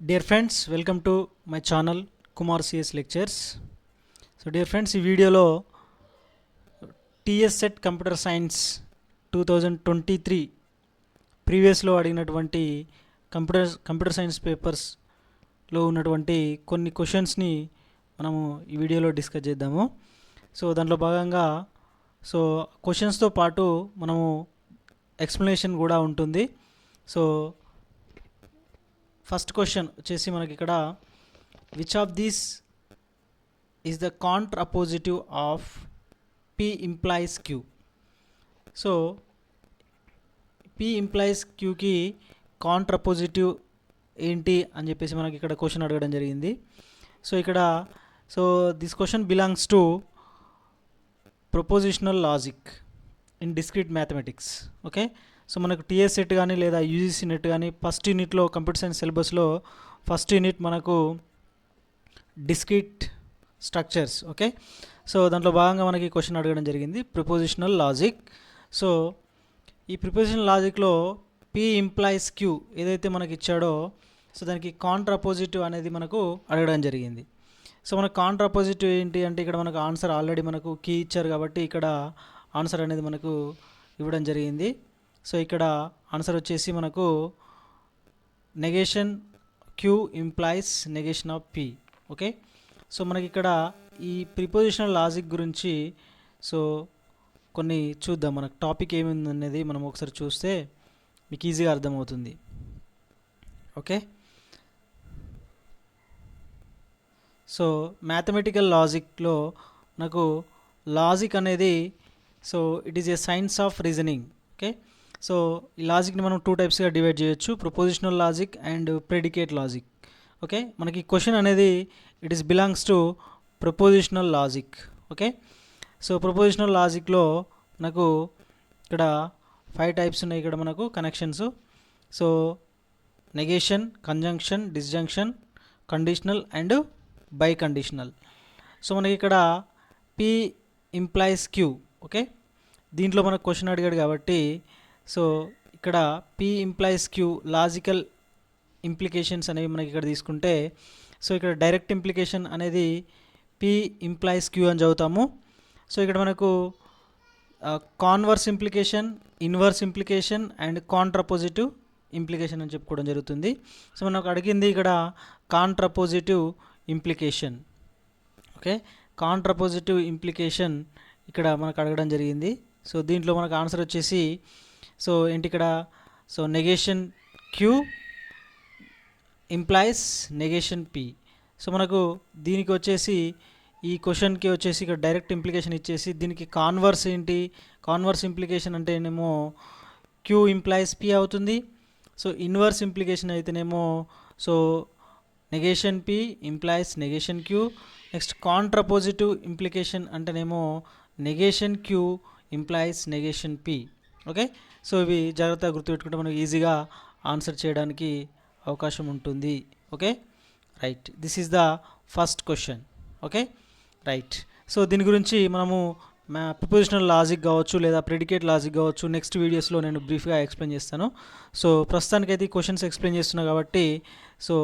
Dear friends, welcome to my channel Kumar CS Lectures. So dear friends, ఈ వీడియోలో TS set computer science 2023 ప్రీవియస్లో అడిగినటువంటి computer science పేపర్స్లో ఉన్నటువంటి కొన్ని క్వశ్చన్స్ని మనము ఈ వీడియోలో డిస్కస్ చేద్దాము. సో దాంట్లో భాగంగా క్వశ్చన్స్తో పాటు మనము ఎక్స్ప్లెనేషన్ కూడా ఉంటుంది. సో ఫస్ట్ క్వశ్చన్ వచ్చేసి మనకి ఇక్కడ which of these is the contrapositive of P implies Q. So P implies Qకి కాంట్రపోజిటివ్ ఏంటి అని చెప్పేసి మనకి ఇక్కడ క్వశ్చన్ అడగడం జరిగింది. సో ఇక్కడ this question belongs to propositional logic in discrete mathematics. Okay, so మనకు టీఎస్ సెట్ కానీ లేదా యూజీసీ నెట్ కానీ ఫస్ట్ యూనిట్లో కంప్యూటర్ సైన్స్ సిలబస్లో ఫస్ట్ యూనిట్ మనకు డిస్క్రీట్ స్ట్రక్చర్స్. ఓకే, సో దాంట్లో భాగంగా మనకి క్వశ్చన్ అడగడం జరిగింది ప్రిపోజిషనల్ లాజిక్. సో ఈ ప్రిపోజిషనల్ లాజిక్లో P ఇంప్లాయిస్ Q ఏదైతే మనకి ఇచ్చాడో సో దానికి కాంట్రపోజిటివ్ అనేది మనకు అడగడం జరిగింది. సో మనకు కాంట్రపోజిటివ్ ఏంటి అంటే ఇక్కడ మనకు ఆన్సర్ ఆల్రెడీ మనకు కీ ఇచ్చారు కాబట్టి ఇక్కడ ఆన్సర్ అనేది మనకు ఇవ్వడం జరిగింది. సో ఇక్కడ ఆన్సర్ వచ్చేసి మనకు negation Q implies negation of P. Okay, so మనకి ఇక్కడ ఈ ప్రిపోజిషనల్ లాజిక్ గురించి సో కొన్ని చూద్దాం. మనకు టాపిక్ ఏమైంది అనేది మనం ఒకసారి చూస్తే మీకు ఈజీగా అర్థమవుతుంది. ఓకే, సో మ్యాథమెటికల్ లాజిక్లో మనకు లాజిక్ అనేది so it is a science of reasoning. Okay, so ఈ లాజిక్ని మనం టూ టైప్స్గా డివైడ్ చేయొచ్చు, propositional logic and predicate logic. Okay, మనకి క్వశ్చన్ అనేది it is belongs to propositional logic. Okay, so propositional లాజిక్లో మనకు ఇక్కడ 5 టైప్స్ ఉన్నాయి. ఇక్కడ మనకు connections. So negation, conjunction, disjunction, conditional and biconditional. So మనకి ఇక్కడ P ఇంప్లాయిస్ Q. ఓకే, దీంట్లో మనకు క్వశ్చన్ అడిగాడు కాబట్టి సో ఇక్కడ P implies Q logical implications అనేవి మనకి ఇక్కడ తీసుకుంటే సో ఇక్కడ డైరెక్ట్ ఇంప్లికేషన్ అనేది P ఇంప్లాయిస్ Q అని చదువుతాము. సో ఇక్కడ మనకు converse implication, inverse implication and contrapositive implication అని చెప్పుకోవడం జరుగుతుంది. సో మనకు అడిగింది ఇక్కడ contrapositive implication. Okay, contrapositive implication ఇక్కడ మనకు అడగడం జరిగింది. సో దీంట్లో మనకు ఆన్సర్ వచ్చేసి సో ఏంటి ఇక్కడ so negation Q implies negation P. So మనకు దీనికి వచ్చేసి ఈ క్వశ్చన్కి వచ్చేసి ఇక్కడ డైరెక్ట్ ఇంప్లికేషన్ ఇచ్చేసి దీనికి కాన్వర్స్ ఏంటి, కాన్వర్స్ ఇంప్లికేషన్ అంటేనేమో Q ఇంప్లాయిస్ P అవుతుంది. సో ఇన్వర్స్ ఇంప్లికేషన్ అయితేనేమో so negation P implies negation Q. Next contrapositive implication అంటేనేమో negation Q implies negation P. Okay, so ఇవి జాగ్రత్తగా గుర్తుపెట్టుకుంటే మనకు ఈజీగా ఆన్సర్ చేయడానికి అవకాశం ఉంటుంది. Okay, right, this is the first question. Okay, right. So దీని గురించి మనము ప్రిపోజిషనల్ లాజిక్ కావచ్చు లేదా ప్రెడికేట్ లాజిక్ కావచ్చు నెక్స్ట్ వీడియోస్లో నేను బ్రీఫ్గా ఎక్స్ప్లెయిన్ చేస్తాను. సో ప్రస్తుతానికైతే ఈ క్వశ్చన్స్ ఎక్స్ప్లెయిన్ చేస్తున్నా కాబట్టి సో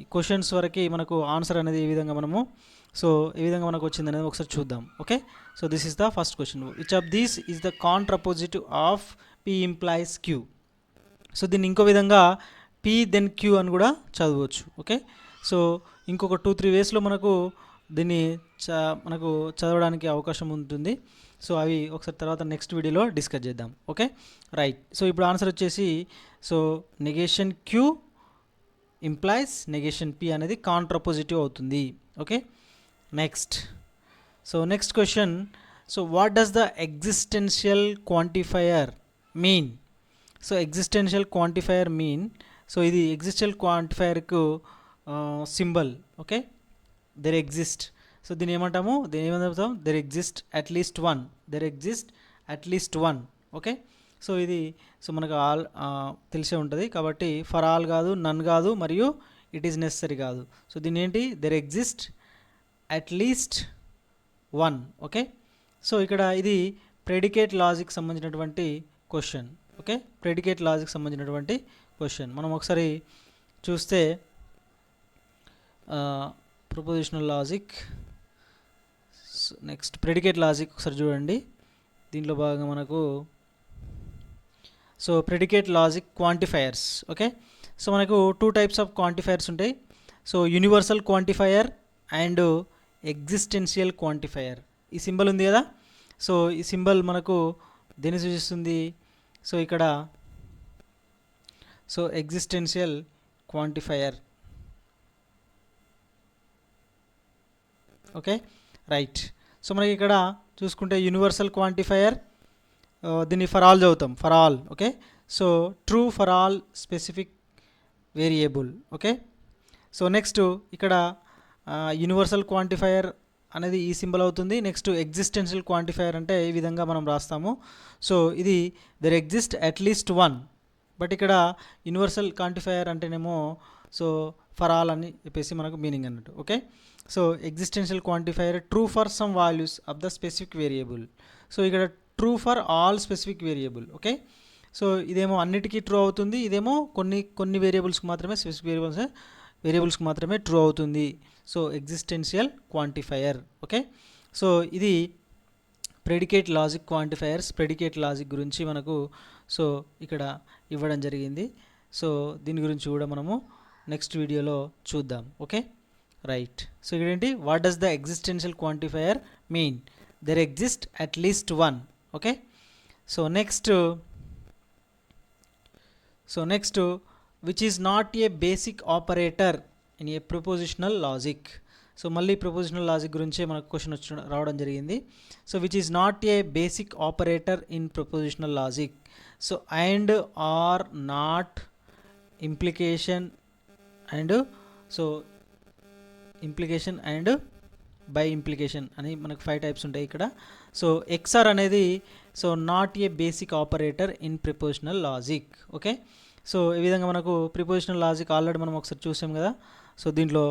ఈ క్వశ్చన్స్ వరకు మనకు ఆన్సర్ అనేది ఏ విధంగా మనకు వచ్చింది అనేది ఒకసారి చూద్దాం. Okay, so this is the first question, which of these is the contrapositive of P implies Q. So దీన్ని ఇంకో విధంగా P దెన్ Q అని కూడా చదవచ్చు. ఓకే, సో ఇంకొక 2-3 వేస్లో మనకు దీన్ని మనకు చదవడానికి అవకాశం ఉంటుంది. సో అవి ఒకసారి తర్వాత నెక్స్ట్ వీడియోలో డిస్కస్ చేద్దాం. Okay, right. సో ఇప్పుడు ఆన్సర్ వచ్చేసి so negation Q implies negation P అనేది కాంట్రపోజిటివ్ అవుతుంది. Okay, next question, so what does the existential quantifier mean? So existential quantifier mean, so ఇది ఎగ్జిస్టెన్షియల్ క్వాంటిఫైయర్కు symbol. Okay, there exist. So దీన్ని ఏమంటాము, there exist at least one. Okay, so ఇది so మనకు all తెలిసే ఉంటుంది కాబట్టి ఫర్ ఆల్ కాదు, నన్ కాదు, మరియు ఇట్ ఈస్ నెసరీ కాదు. సో దీని ఏంటి, there exist at least one. Okay, so ఇక్కడ ఇది ప్రెడికేట్ లాజిక్ సంబంధించినటువంటి క్వశ్చన్. ఓకే, ప్రెడికేట్ లాజిక్ సంబంధించినటువంటి క్వశ్చన్ మనం ఒకసారి చూస్తే prepositional logic. Next predicate logic ఒకసారి చూడండి. దీంట్లో భాగంగా మనకు so predicate logic quantifiers. Okay, so మనకు 2 టైప్స్ ఆఫ్ క్వాంటిఫైయర్స్ ఉంటాయి. So universal quantifier and existential quantifier. ఈ సింబల్ ఉంది కదా, సో ఈ సింబల్ మనకు దేన్ని సూచిస్తుంది? సో ఇక్కడ so existential quantifier. Okay, right. So మనకి ఇక్కడ చూసుకుంటే యూనివర్సల్ క్వాంటిఫైయర్, దీన్ని ఫర్ ఆల్ చదువుతాం, for all. Okay, so true for all specific variable. Okay, so next ఇక్కడ యూనివర్సల్ క్వాంటిఫైయర్ అనేది ఈ సింబల్ అవుతుంది. నెక్స్ట్ ఎగ్జిస్టెన్షియల్ క్వాంటిఫైయర్ అంటే ఈ విధంగా మనం రాస్తాము. సో ఇది there exist at least one, but ఇక్కడ యూనివర్సల్ క్వాంటిఫైయర్ అంటేనేమో సో ఫర్ ఆల్ అని చెప్పేసి మనకు మీనింగ్ అన్నట్టు. Okay, so existential quantifier true for some values of the specific variable. So ఇక్కడ true for all specific variable. Okay, so ఇదేమో అన్నిటికీ true అవుతుంది, ఇదేమో కొన్ని వేరియబుల్స్కి మాత్రమే, స్పెసిఫిక్ వేరియబుల్స్కి మాత్రమే ట్రూ అవుతుంది. So existential quantifier. Okay, so ఇది predicate logic quantifiers. Predicate logic గురించి మనకు సో ఇక్కడ ఇవ్వడం జరిగింది. సో దీని గురించి కూడా మనము నెక్స్ట్ వీడియోలో చూద్దాం. Okay, right. సో ఇక్కడ ఏంటి, what does the existential quantifier mean? There exist at least one. Okay, so next which is not a basic operator in a propositional logic. So మళ్ళీ ప్రపోజిషనల్ లాజిక్ గురించే మనకు క్వశ్చన్ రావడం జరిగింది. So which is not a basic operator in propositional logic. So and, or, not, implication and so implication and bi implication అని మనకు 5 types ఉంటాయి ఇక్కడ. So XOR అనేది so not a basic operator in prepositional logic. Okay, so ఈ విధంగా మనకు prepositional logic already మనం ఒకసారి చూసాం కదా. సో దీంట్లో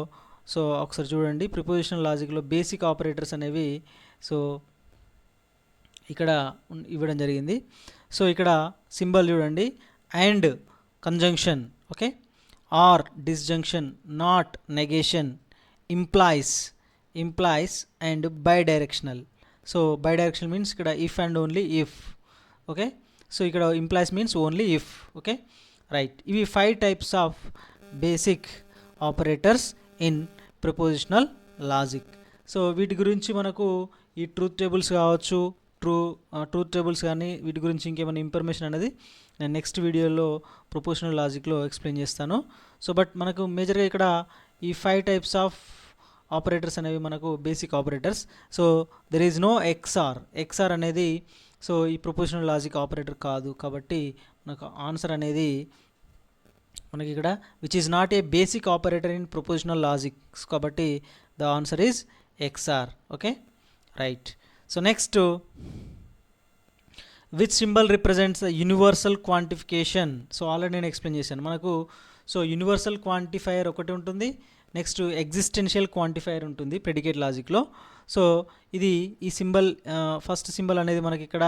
సో ఒకసారి చూడండి, ప్రిపోజిషనల్ లాజిక్లో బేసిక్ ఆపరేటర్స్ అనేవి సో ఇక్కడ ఇవ్వడం జరిగింది. సో ఇక్కడ సింబల్ చూడండి, and conjunction, okay, or disjunction, not negation, implies and bidirectional. So bidirectional means ఇక్కడ if and only if. Okay, so ఇక్కడ implies means only if. Okay, right. ఇవి 5 types of basic operators in propositional logic. So వీటి గురించి మనకు ఈ truth tables కావచ్చు, truth tables కానీ వీటి గురించి ఇంకేమైనా ఇన్ఫర్మేషన్ అనేది నేను నెక్స్ట్ వీడియోలో ప్రపోజిషనల్ లాజిక్లో ఎక్స్ప్లెయిన్ చేస్తాను. సో బట్ మనకు మేజర్గా ఇక్కడ ఈ 5 టైప్స్ ఆఫ్ ఆపరేటర్స్ అనేవి మనకు basic operators. So there is no XOR అనేది సో ఈ ప్రపోజిషనల్ లాజిక్ ఆపరేటర్ కాదు. కాబట్టి మనకు ఆన్సర్ అనేది మనకి ఇక్కడ which is not a basic operator in propositional logics, కాబట్టి the answer is XOR. Okay, right. So next, which symbol represents the universal quantification. So already నేను ఎక్స్ప్లెయిన్ చేశాను. మనకు సో యూనివర్సల్ క్వాంటిఫైయర్ ఒకటి ఉంటుంది, నెక్స్ట్ ఎగ్జిస్టెన్షియల్ క్వాంటిఫైయర్ ఉంటుంది predicate లాజిక్లో. So ఇది ఈ సింబల్, ఫస్ట్ సింబల్ అనేది మనకి ఇక్కడ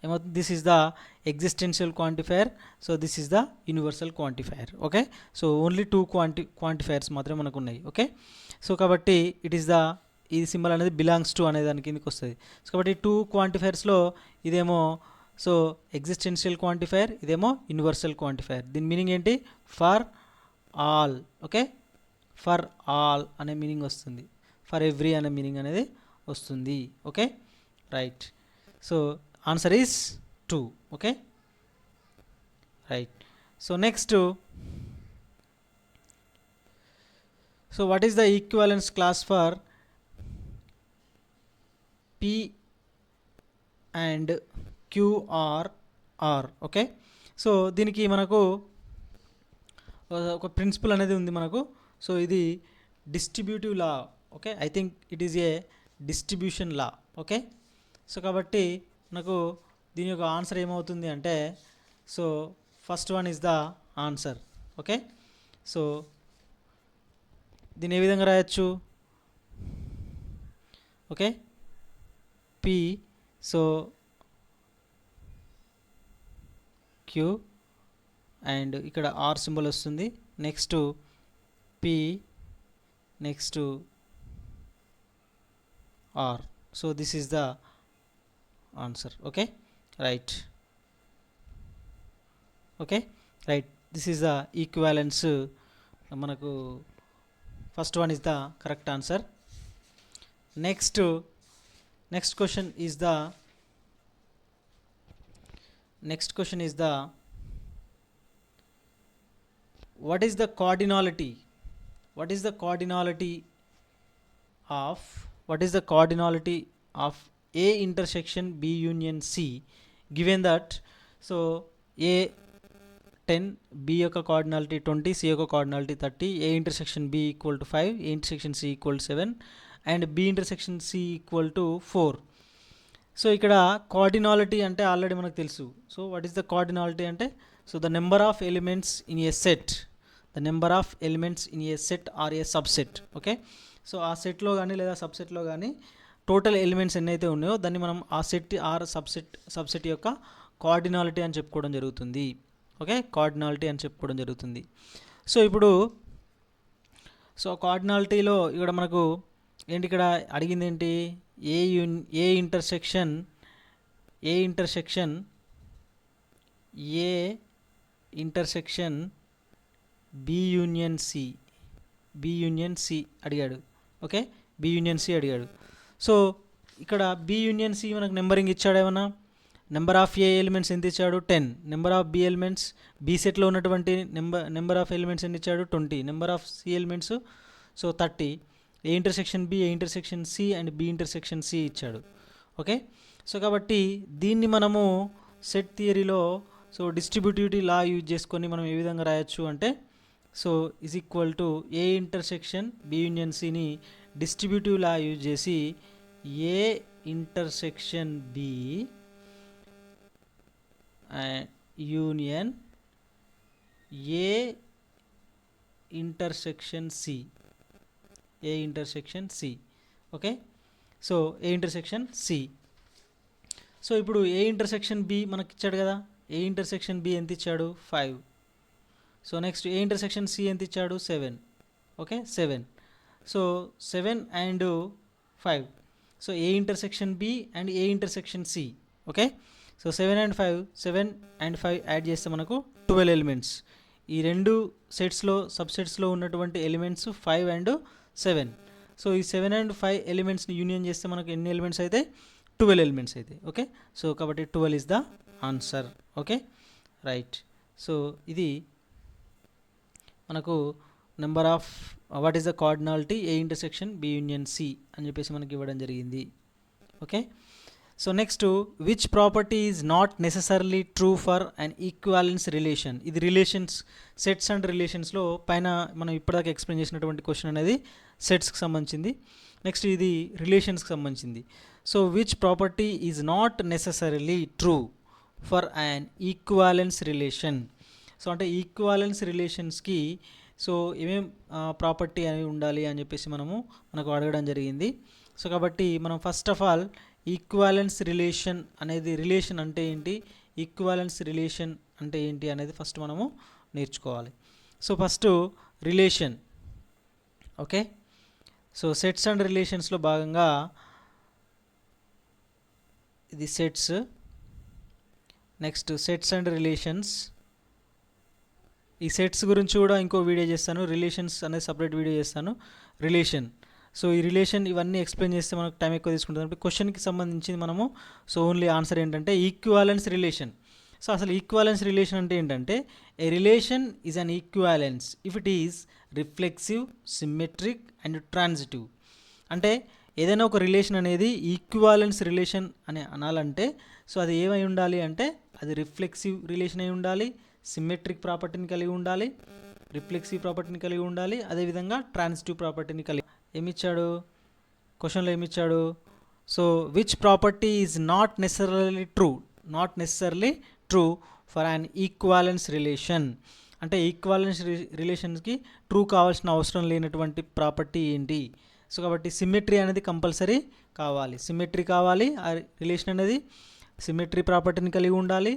ఏమవుతుంది, this is the existential quantifier, so this is the universal quantifier. Okay, so only 2 quantifiers మాత్రమే మనకు ఉన్నాయి. ఓకే, సో కాబట్టి ఇట్ ఈస్ ద, ఈ సింబల్ అనేది బిలాంగ్స్ టు అనే దాని కిందకి వస్తుంది. సో కాబట్టి 2 క్వాంటిఫైయర్స్లో ఇదేమో సో ఎగ్జిస్టెన్షియల్ క్వాంటిఫైయర్, ఇదేమో యూనివర్సల్ క్వాంటిఫైయర్. దీని మీనింగ్ ఏంటి, for all. Okay, for all అనే మీనింగ్ వస్తుంది, ఫర్ ఎవ్రీ అనే మీనింగ్ అనేది వస్తుంది. Okay, right. So answer is 2. Okay, right. So next, so what is the equivalence class for P and QR. Okay, so దీనికి మనకు ఒక principal అనేది ఉంది మనకు. సో ఇది distributive law. Okay, I think it is a distribution law. Okay, so కాబట్టి మనకు దీని యొక్క ఆన్సర్ ఏమవుతుంది అంటే, so first one is the answer. Okay, so దీన్ని ఏ విధంగా రాయొచ్చు, okay, P so Q and ఇక్కడ R సింబల్ వస్తుంది. Next P next to R. So this is the answer. Okay, right. Okay, right. This is the equivalence. Manaku first one is the correct answer. Next question is the what is the cardinality? What is the cardinality of A intersection B union C, given that so A 10, B యొక్క cardinality 20, C యొక్క cardinality 30, A intersection B equal to 5, A intersection C equal to 7 and B intersection C equal to 4. So ఇక్కడ cardinality అంటే already మనకు తెలుసు. So what is the cardinality అంటే so the number of elements in a set or a subset. Okay, so ఆ సెట్లో కానీ లేదా సబ్సెట్లో కానీ టోటల్ ఎలిమెంట్స్ ఎన్నైతే ఉన్నాయో దాన్ని మనం ఆ సెట్ ఆర్ సబ్సెట్ యొక్క కార్డినాలిటీ అని చెప్పుకోవడం జరుగుతుంది. ఓకే, కార్డినాలిటీ అని చెప్పుకోవడం జరుగుతుంది. సో ఇప్పుడు సో కార్డినాలిటీలో ఇక్కడ మనకు ఏంటి, ఇక్కడ అడిగింది ఏంటి, A intersection B union C అడిగాడు. ఓకే, బి యూనియన్ సి అడిగాడు. సో ఇక్కడ బి యూనియన్ సి మనకు నెంబరింగ్ ఇచ్చాడు. ఏమన్నా నెంబర్ ఆఫ్ ఏ ఎలిమెంట్స్ ఎంత ఇచ్చాడు, 10. Number of B elements, B సెట్లో ఉన్నటువంటి నెంబర్ ఆఫ్ ఎలిమెంట్స్ ఎంత ఇచ్చాడు, 20. Number of C elements so 30. A intersection B, A intersection C and B intersection C ఇచ్చాడు. ఓకే, సో కాబట్టి దీన్ని మనము సెట్ థియరీలో సో డిస్ట్రిబ్యూటివిటీ లా యూజ్ చేసుకొని మనం ఏ విధంగా రాయొచ్చు అంటే so is equal to A intersection B union సిని డిస్ట్రిబ్యూటివ్ లా యూజ్ చేసి A intersection B union A intersection C. Okay, so A intersection C. So ఇప్పుడు ఏ ఇంటర్సెక్షన్ బి మనకి ఇచ్చాడు కదా, ఏ ఇంటర్సెక్షన్ బి ఎంత ఇచ్చాడు, 5. So next A intersection C ఎంత ఇచ్చాడు, 7. Okay, 7. So 7 and 5. So A intersection B and A intersection C. Okay, so 7 and 5 add చేస్తే మనకు 12 ఎలిమెంట్స్. ఈ రెండు సెట్స్లో సబ్సెట్స్లో ఉన్నటువంటి ఎలిమెంట్స్ 5 and 7. సో ఈ 7 and 5 ఎలిమెంట్స్ని యూనియన్ చేస్తే మనకు ఎన్ని ఎలిమెంట్స్ అయితే, 12 ఎలిమెంట్స్ అయితే. ఓకే, సో కాబట్టి 12 is the answer. Okay, right. So ఇది మనకు number of what is the cardinality A intersection B union C అని చెప్పేసి మనకి ఇవ్వడం జరిగింది. Okay, so next which property is not necessarily true for an equivalence relation. ఇది relations, sets and రిలేషన్స్లో పైన మనం ఇప్పటిదాకా ఎక్స్ప్లెయిన్ చేసినటువంటి క్వశ్చన్ అనేది సెట్స్కి సంబంధించింది. నెక్స్ట్ ఇది రిలేషన్స్కి సంబంధించింది. So which property is not necessarily true for an equivalence relation. So అంటే ఈక్వాలెన్స్ రిలేషన్స్కి సో ఏమేం ప్రాపర్టీ అనేవి ఉండాలి అని చెప్పేసి మనకు అడగడం జరిగింది. సో కాబట్టి మనం first of all equivalence relation అనేది, రిలేషన్ అంటే ఏంటి, ఈక్వాలెన్స్ రిలేషన్ అంటే ఏంటి అనేది ఫస్ట్ మనము నేర్చుకోవాలి. So first relation. Okay, so sets and రిలేషన్స్లో భాగంగా ఇది sets, next sets and relations. ఈ సెట్స్ గురించి కూడా ఇంకో వీడియో చేస్తాను, రిలేషన్స్ అనేది సపరేట్ వీడియో చేస్తాను. రిలేషన్, సో ఈ రిలేషన్ ఇవన్నీ ఎక్స్ప్లెయిన్ చేస్తే మనకు టైం ఎక్కువ తీసుకుంటుంది. అంటే క్వశ్చన్కి సంబంధించింది మనము సో ఓన్లీ ఆన్సర్ ఏంటంటే ఈక్వాలెన్స్ రిలేషన్. సో అసలు ఈక్వాలెన్స్ రిలేషన్ అంటే ఏంటంటే a relation is an equivalence if it is reflexive, symmetric and transitive. అంటే ఏదైనా ఒక రిలేషన్ అనేది ఈక్వాలెన్స్ రిలేషన్ అని అనాలంటే సో అది ఏమై ఉండాలి అంటే అది రిఫ్లెక్సివ్ రిలేషన్ అయి ఉండాలి, సిమెట్రిక్ ప్రాపర్టీని కలిగి ఉండాలి, రిఫ్లెక్సివ్ ప్రాపర్టీని కలిగి ఉండాలి, అదేవిధంగా ట్రాన్సిటివ్ ప్రాపర్టీని కలిగి. ఏమిచ్చాడు క్వశ్చన్లో, ఏమిచ్చాడు, so which property is not necessary true for an equivalence relation. అంటే ఈక్వాలెన్స్ రిలేషన్స్కి ట్రూ కావాల్సిన అవసరం లేనటువంటి ప్రాపర్టీ ఏంటి. సో కాబట్టి సిమెట్రీ అనేది కంపల్సరీ కావాలి, సిమెట్రీ కావాలి. ఆ రిలేషన్ అనేది సిమెట్రీ ప్రాపర్టీని కలిగి ఉండాలి,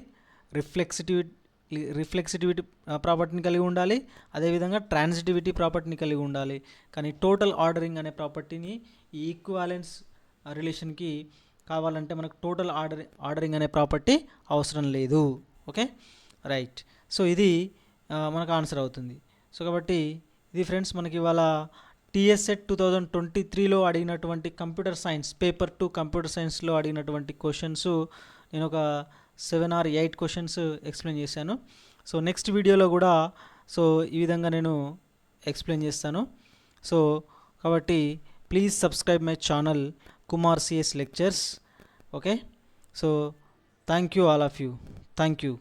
రిఫ్లెక్సిటివిటీ ప్రాపర్టీని కలిగి ఉండాలి, అదేవిధంగా ట్రాన్సిటివిటీ ప్రాపర్టీని కలిగి ఉండాలి. కానీ టోటల్ ఆర్డరింగ్ అనే ప్రాపర్టీని ఈ ఈక్వాలెన్స్ రిలేషన్కి కావాలంటే మనకు టోటల్ ఆర్డరింగ్ అనే ప్రాపర్టీ అవసరం లేదు. Okay, right. సో ఇది మనకు ఆన్సర్ అవుతుంది. సో కాబట్టి ఇది ఫ్రెండ్స్ మనకి ఇవాళ టీఎస్సెట్ 2023లో అడిగినటువంటి కంప్యూటర్ సైన్స్ పేపర్ 2 కంప్యూటర్ సైన్స్లో అడిగినటువంటి క్వశ్చన్స్ నేను ఒక 7 or 8 క్వశ్చన్స్ ఎక్స్ప్లెయిన్ చేశాను. సో నెక్స్ట్ వీడియోలో కూడా సో ఈ విధంగా నేను ఎక్స్ప్లెయిన్ చేస్తాను. సో కాబట్టి please subscribe my channel Kumar CS lectures. Okay, so thank you all of you. Thank you.